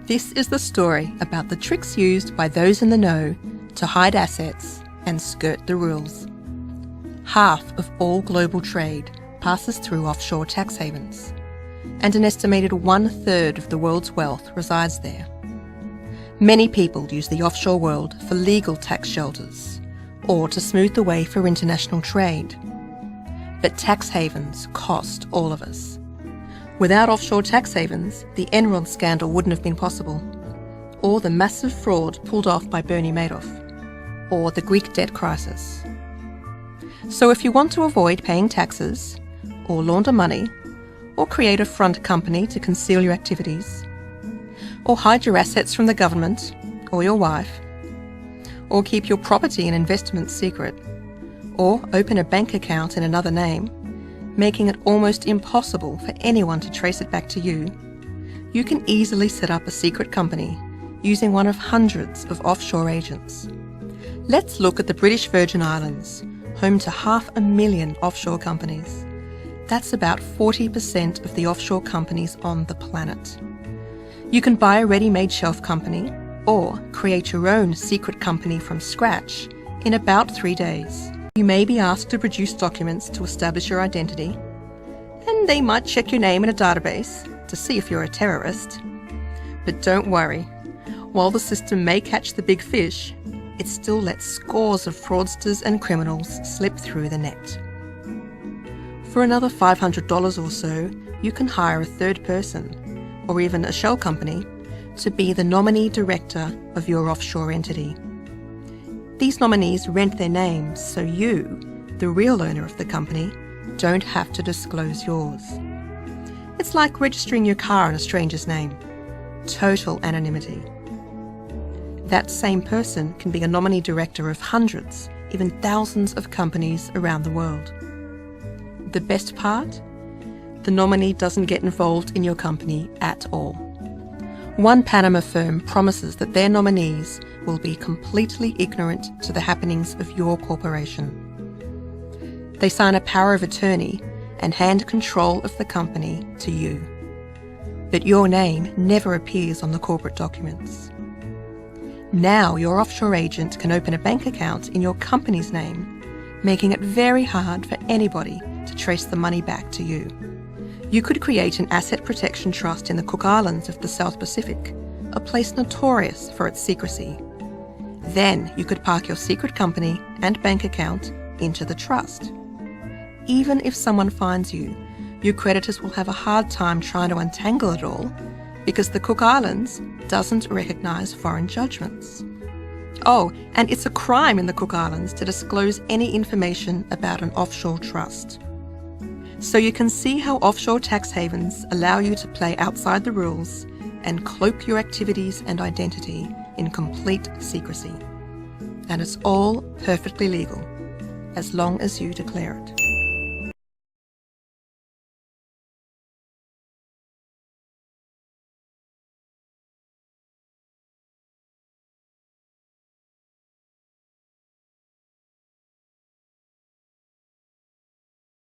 This is the story about the tricks used by those in the know to hide assets and skirt the rules. Half of all global trade passes through offshore tax havens, and an estimated 1/3 of the world's wealth resides there. Many people use the offshore world for legal tax shelters or to smooth the way for international trade. But tax havens cost all of us. Without offshore tax havens, the Enron scandal wouldn't have been possible, or the massive fraud pulled off by Bernie Madoff, or the Greek debt crisis. So if you want to avoid paying taxes, or launder money, or create a front company to conceal your activities, or hide your assets from the government or your wife, or keep your property and investments secret, or open a bank account in another name, making it almost impossible for anyone to trace it back to you, you can easily set up a secret company using one of hundreds of offshore agents. Let's look at the British Virgin Islands, home to 500,000 offshore companies. That's about 40% of the offshore companies on the planet. You can buy a ready-made shelf company or create your own secret company from scratch in about 3 days. You may be asked to produce documents to establish your identity, and they might check your name in a database to see if you're a terrorist. But don't worry, while the system may catch the big fish, it still lets scores of fraudsters and criminals slip through the net. For another $500 or so, you can hire a third person, or even a shell company, to be the nominee director of your offshore entity. These nominees rent their names so you, the real owner of the company, don't have to disclose yours. It's like registering your car in a stranger's name. Total anonymity. That same person can be a nominee director of hundreds, even thousands of companies around the world. The best part? The nominee doesn't get involved in your company at all. One Panama firm promises that their nominees will be completely ignorant to the happenings of your corporation. They sign a power of attorney and hand control of the company to you. But your name never appears on the corporate documents. Now your offshore agent can open a bank account in your company's name, making it very hard for anybody to trace the money back to you. You could create an asset protection trust in the Cook Islands of the South Pacific, a place notorious for its secrecy. Then you could park your secret company and bank account into the trust. Even if someone finds you, your creditors will have a hard time trying to untangle it all because the Cook Islands doesn't recognise foreign judgments. Oh, and it's a crime in the Cook Islands to disclose any information about an offshore trust. So you can see how offshore tax havens allow you to play outside the rules and cloak your activities and identity in complete secrecy. And it's all perfectly legal, as long as you declare it.